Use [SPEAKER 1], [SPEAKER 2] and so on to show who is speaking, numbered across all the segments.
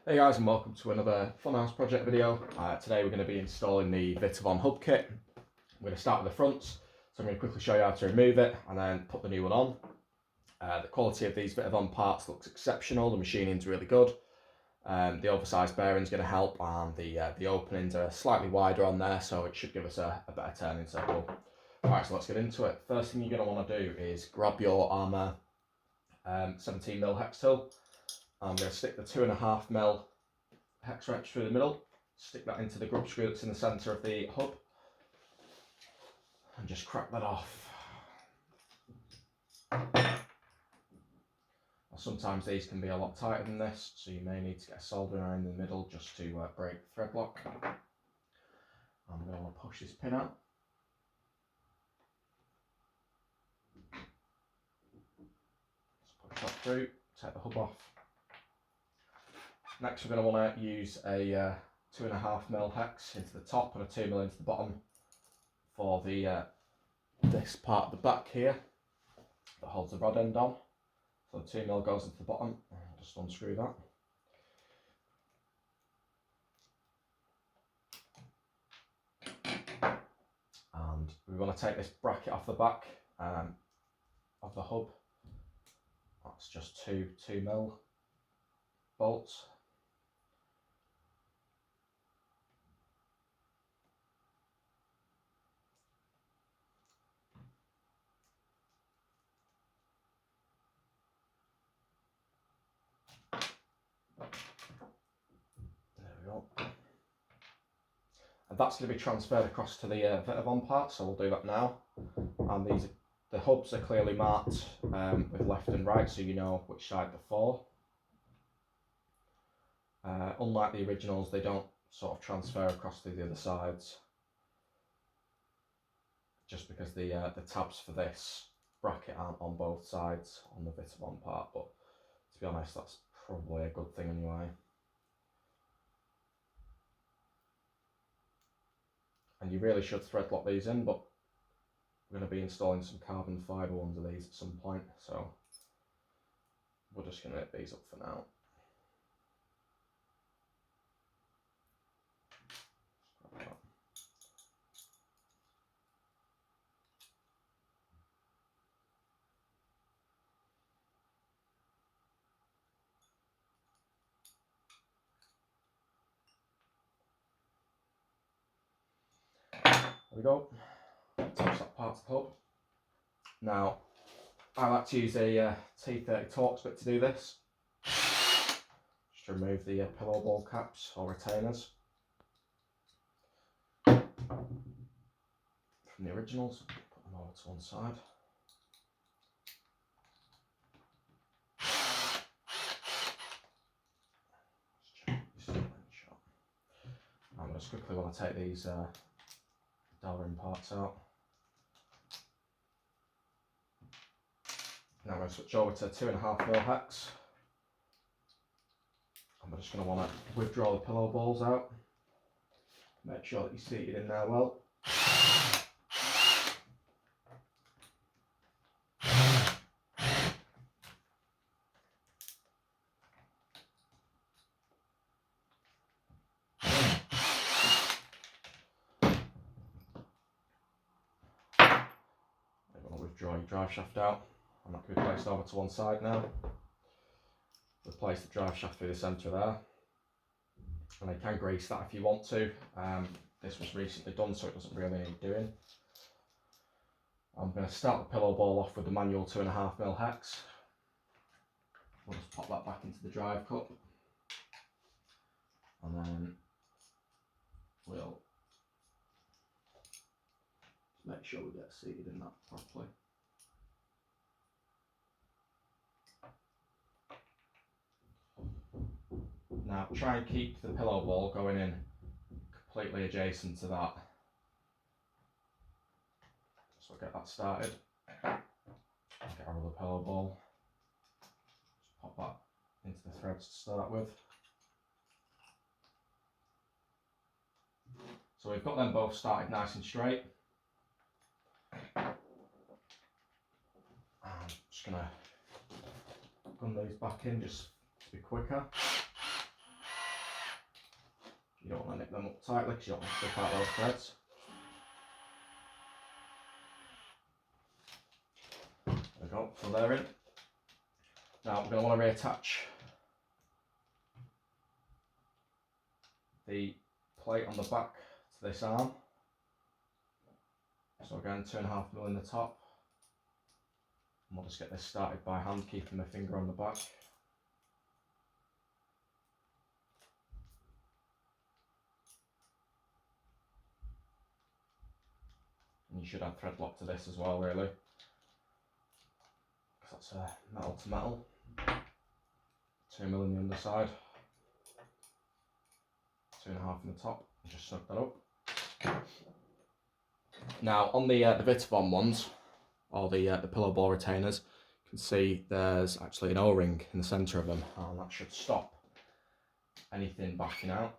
[SPEAKER 1] Hey guys, and welcome to another Funhouse project video. Today we're going to be installing the vitavon hub kit. I'm going to start with the fronts, so I'm going to quickly show you how to remove it and then put the new one on. The quality of these vitavon parts looks exceptional, the machining's really good. The oversized bearing's going to help, and the openings are slightly wider on there, so it should give us a better turning circle. Alright, so let's get into it. First thing you're going to want to do is grab your Armour 17mm hex tool. I'm going to stick the 2.5mm hex wrench through the middle, stick that into the grub screw that's in the centre of the hub, and just crack that off. Now, sometimes these can be a lot tighter than this, so you may need to get a soldering iron in the middle just to break the thread lock. I'm going to want to push this pin out. Just push that through, take the hub off. Next we're going to want to use a 2.5mm hex into the top and a 2mm into the bottom for the this part of the back here that holds the rod end on. So the 2mm goes into the bottom, just unscrew that. And we want to take this bracket off the back of the hub. That's just two 2mm bolts. There we go. And that's going to be transferred across to the vitavon part, so we'll do that now. And the hubs are clearly marked with left and right, so you know which side they're for. Unlike the originals, they don't sort of transfer across to the other sides, just because the tabs for this bracket aren't on both sides on the vitavon part, but to be honest, that's probably a good thing anyway. And you really should thread lock these in, but we're going to be installing some carbon fibre ones of these at some point, so we're just going to knit these up for now. There we go, attach that part to the hub. Now, I like to use a T30 Torx bit to do this, just to remove the pillow ball caps or retainers from the originals. Put them over to one side. I just quickly want to take these dowel-ring parts out. Now I'm going to switch over to 2.5mm hex. And we're just going to want to withdraw the pillow balls out. Make sure that you're seated in there well. You're going to withdraw your drive shaft out, and that can be placed over to one side now. Replace the drive shaft through the centre there, and you can grease that if you want to. This was recently done, so it doesn't really need doing. I'm going to start the pillow ball off with the manual 2.5mm hex. We'll just pop that back into the drive cup, and then we'll make sure we get seated in that properly. Now try and keep the pillow ball going in completely adjacent to that. So get that started. Get our other pillow ball. Just pop that into the threads to start with. So we've got them both started nice and straight. I'm just going to gun these back in just to be quicker. You don't want to nip them up tightly because you don't want to strip out those threads. There we go, so they're in. Now we're going to want to reattach the plate on the back to this arm. So again, 2.5mm in the top. And we'll just get this started by hand, keeping my finger on the back. And you should add thread lock to this as well, really, because that's metal to metal. 2mm on the underside, 2.5 in the top, and just snug that up. Now on the vitavon ones, or the pillow ball retainers, you can see there's actually an O-ring in the centre of them, and that should stop anything backing out.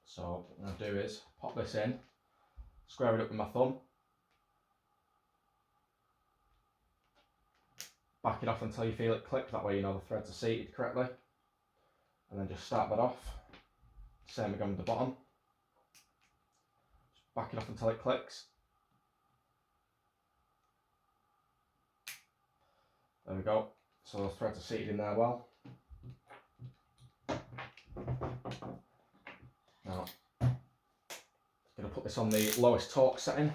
[SPEAKER 1] So what I'm going to do is pop this in, square it up with my thumb, back it off until you feel it click, that way you know the threads are seated correctly, and then just start that off. Same again with the bottom. Just back it off until it clicks. There we go. So those threads are seated in there well. Now, I'm going to put this on the lowest torque setting.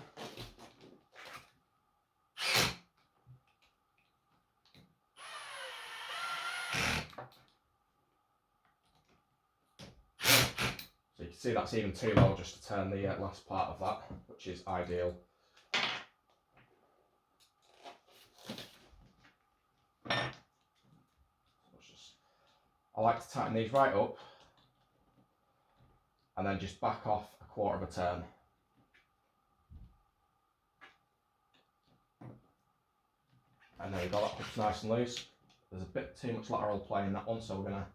[SPEAKER 1] So you can see that's even too low just to turn the last part of that, which is ideal. I like to tighten these right up and then just back off 1/4 of a turn. And there we go, that hook's nice and loose. There's a bit too much lateral play in that one, so we're going to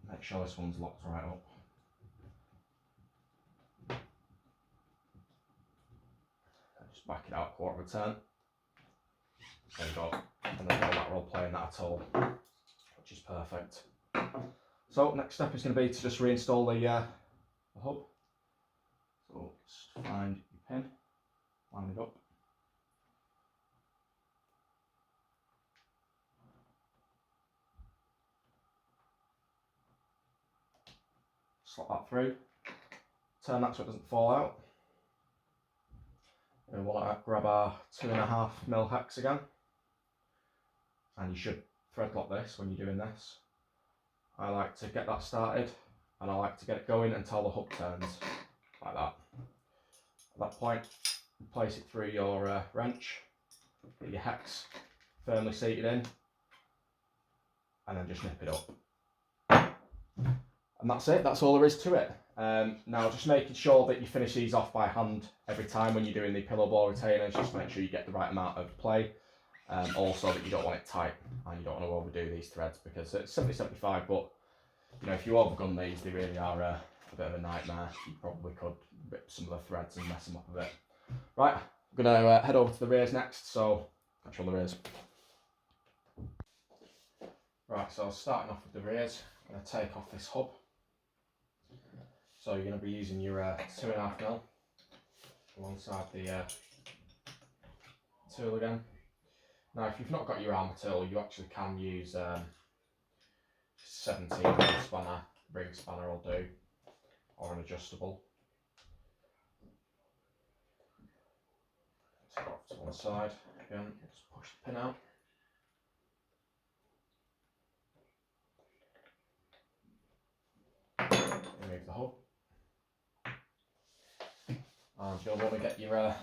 [SPEAKER 1] make sure this one's locked right up. And just back it out 1/4 of a turn. There we go, and there's no lateral play in that at all, which is perfect. So next step is going to be to just reinstall the hub. So just find your pin, line it up. Slot that through, turn that so it doesn't fall out. And we'll grab our 2.5mm hex again, and you should thread lock this when you're doing this. I like to get that started, and I like to get it going until the hub turns, like that. At that point, place it through your wrench, get your hex firmly seated in, and then just nip it up. And that's it, that's all there is to it. Now just making sure that you finish these off by hand every time when you're doing the pillow ball retainers, just to make sure you get the right amount of play. Also that you don't want it tight and you don't want to overdo these threads, because it's 70-75, but you know, if you overgun these, they really are a bit of a nightmare. You probably could rip some of the threads and mess them up a bit. Right, I'm going to head over to the rears next, so catch you on the rears. Right, so starting off with the rears, I'm going to take off this hub. So you're going to be using your 2.5mm alongside the tool again. Now if you've not got your armour tool, you actually can use 17mm spanner, ring spanner will do, or an adjustable. Let's go off to one side, again, just push the pin out. Remove the hub. And you'll want to get your, I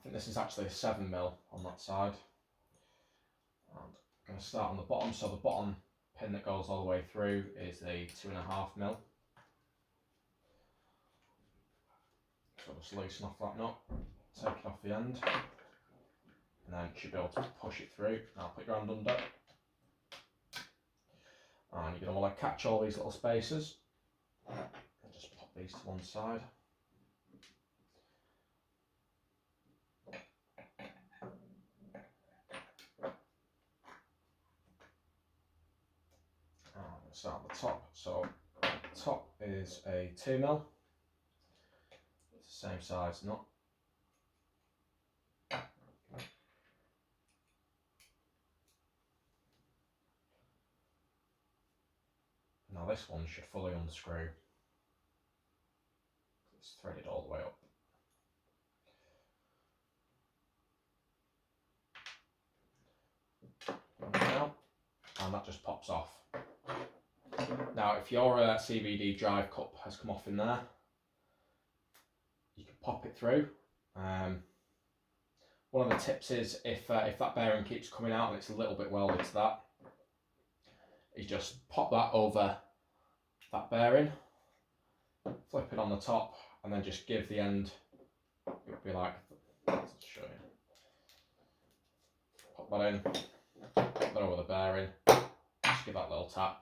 [SPEAKER 1] think this is actually a 7mm on that side. And I'm going to start on the bottom, so the bottom pin that goes all the way through is a 2.5mm. So just loosen off that knot, take it off the end, and then you should be able to push it through. Now put your hand under, and you're going to want to catch all these little spaces, and just pop these to one side. Start at the top, so top is a 2mm. It's the same size nut. Now this one should fully unscrew. It's threaded all the way up. Now, and that just pops off. Now if your CVD drive cup has come off in there, you can pop it through. One of the tips is if that bearing keeps coming out and it's a little bit welded to that, is just pop that over that bearing, flip it on the top, and then just give the end, it'll be like, let's show you. Pop that in, pop that over the bearing, just give that little tap.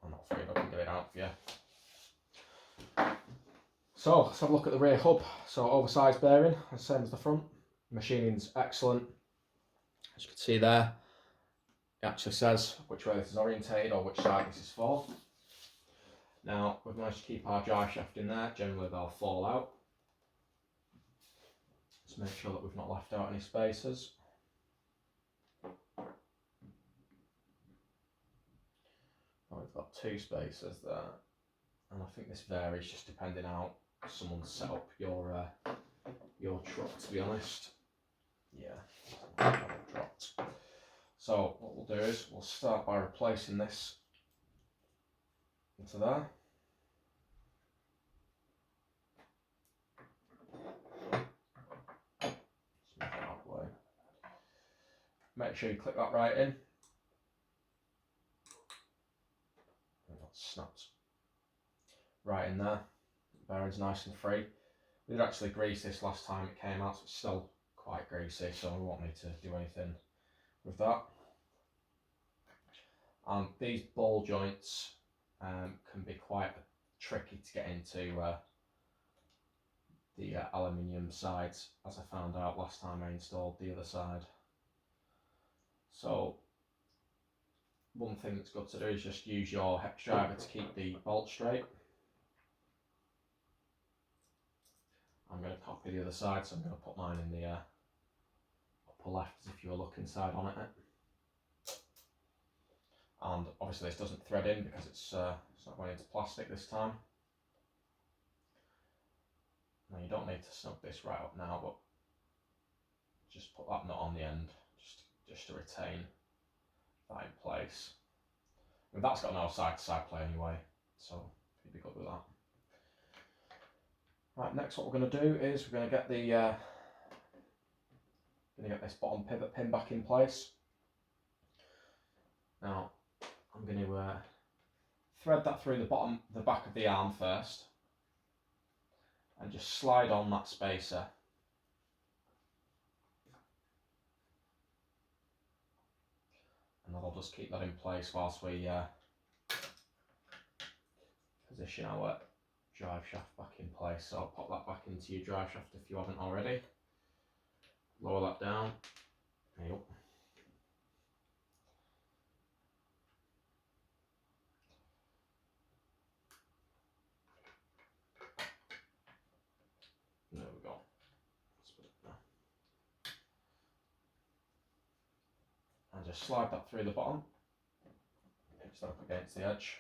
[SPEAKER 1] I'm not afraid I can get it out for you. So let's have a look at the rear hub. So oversized bearing, the same as the front. Machining's excellent. As you can see there, it actually says which way this is orientated or which side this is for. Now we've managed to keep our drive shaft in there. Generally they'll fall out. Let's make sure that we've not left out any spaces. Oh, we've got 2 spaces there, and I think this varies just depending how someone's set up your truck, to be honest. Yeah, dropped. So what we'll do is we'll start by replacing this into there. Let's move that out of the way. Make sure you click that right in. And that's snapped right in there. The bearing's nice and free. We did actually grease this last time it came out, so it's still quite greasy, so we won't need to do anything with that. And these ball joints can be quite tricky to get into the aluminium sides, as I found out last time I installed the other side. So one thing that's good to do is just use your hex driver to keep the bolt straight. I'm going to copy the other side, so I'm going to put mine in the upper left as if you were looking side on it. And obviously this doesn't thread in because it's not going into plastic this time. Now you don't need to snug this right up now, but just put that nut on the end just to retain that in place. I mean, that's got no side to side play anyway, so you'd be good with that. Right, next what we're going to do is we're going to get this bottom pivot pin back in place. Now I'm going to thread that through the back of the arm first, and just slide on that spacer. And that'll just keep that in place whilst we position our drive shaft back in place. So I'll pop that back into your drive shaft if you haven't already. Lower that down. Yep. There we go. Let's put it there. And just slide that through the bottom. Pinch that up against the edge.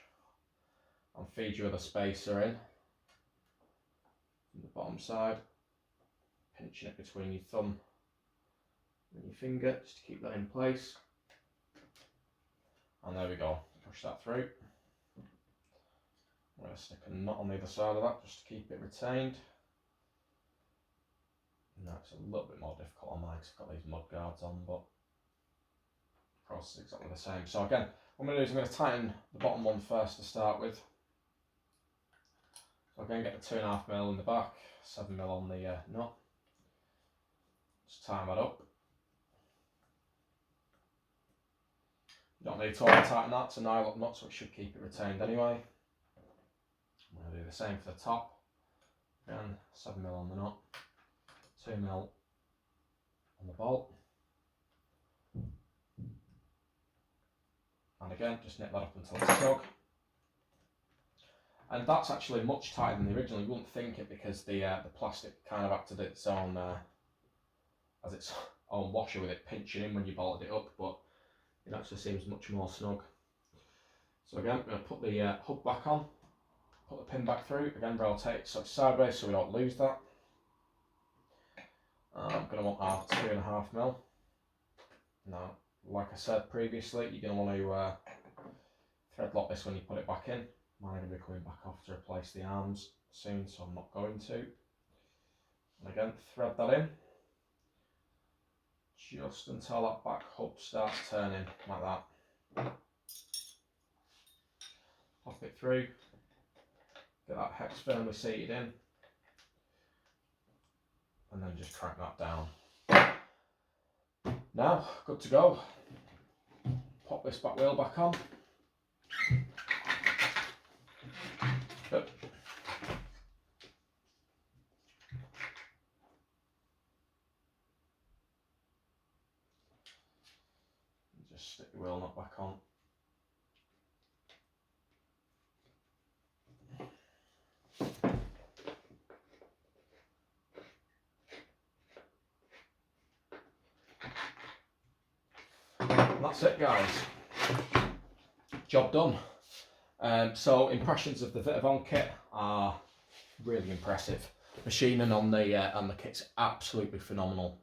[SPEAKER 1] And feed your other spacer in from the bottom side. Pinching it between your thumb and your finger just to keep that in place. And there we go. Push that through. I'm going to stick a knot on the other side of that just to keep it retained. Now it's a little bit more difficult on mine because I've got these mud guards on, but the process is exactly the same. So again, what I'm going to do is I'm going to tighten the bottom one first to start with. So I'm going to get the 2.5mm in the back, 7mm on the nut. Just tighten that up. You don't need to over tighten that, it's a nylon nut, so it should keep it retained anyway. I'm going to do the same for the top. Again, 7mm on the nut, 2mm on the bolt. And again, just nip that up until it's snug. And that's actually much tighter than the original. You wouldn't think it because the plastic kind of acted its own as its own washer with it pinching in when you bolted it up, but it actually seems much more snug. So again, I'm going to put the hub back on, put the pin back through, again rotate it so it's sideways so we don't lose that. I'm going to want our 2.5mm. Now, like I said previously, you're going to want to thread lock this when you put it back in. Mine are going to be coming back off to replace the arms soon, so I'm not going to. And again, thread that in just until that back hub starts turning like that. Pop it through, get that hex firmly seated in, and then just crank that down. Now, good to go. Pop this back wheel back on. Good. Just stick the wheel nut back on. And that's it, guys. Job done. So impressions of the vitavon kit are really impressive. Machining on the kit's absolutely phenomenal.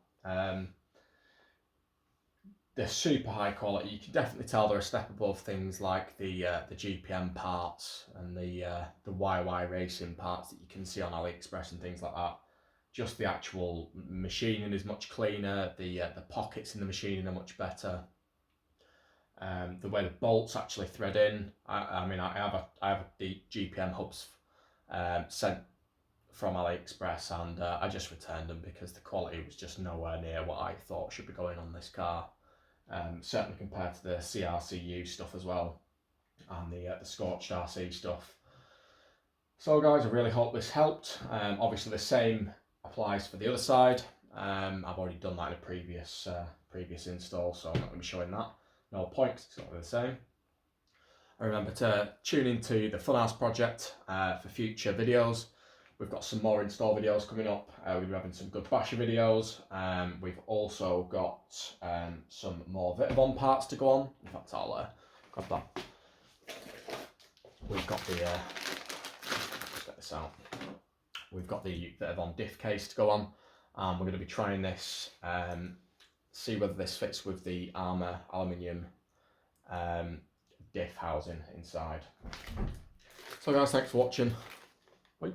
[SPEAKER 1] They're super high quality. You can definitely tell they're a step above things like the GPM parts and the YY racing parts that you can see on AliExpress and things like that. Just the actual machining is much cleaner. The pockets in the machining are much better. The way the bolts actually thread in. I mean, I have the GPM hubs sent from AliExpress, and I just returned them because the quality was just nowhere near what I thought should be going on this car. Certainly compared to the CRCU stuff as well, and the scorched RC stuff. So guys, I really hope this helped. Obviously the same applies for the other side. I've already done that in a previous install, so I'm not going to be showing that. No point, it's exactly the same. And remember to tune into the Funhouse project for future videos. We've got some more install videos coming up. We'll be having some good basher videos. We've also got some more vitavon parts to go on. In fact, I'll grab that. We've got the, let's get this out. We've got the vitavon diff case to go on. We're going to be trying this, see whether this fits with the Armour aluminium diff housing inside. So guys, thanks for watching. Bye.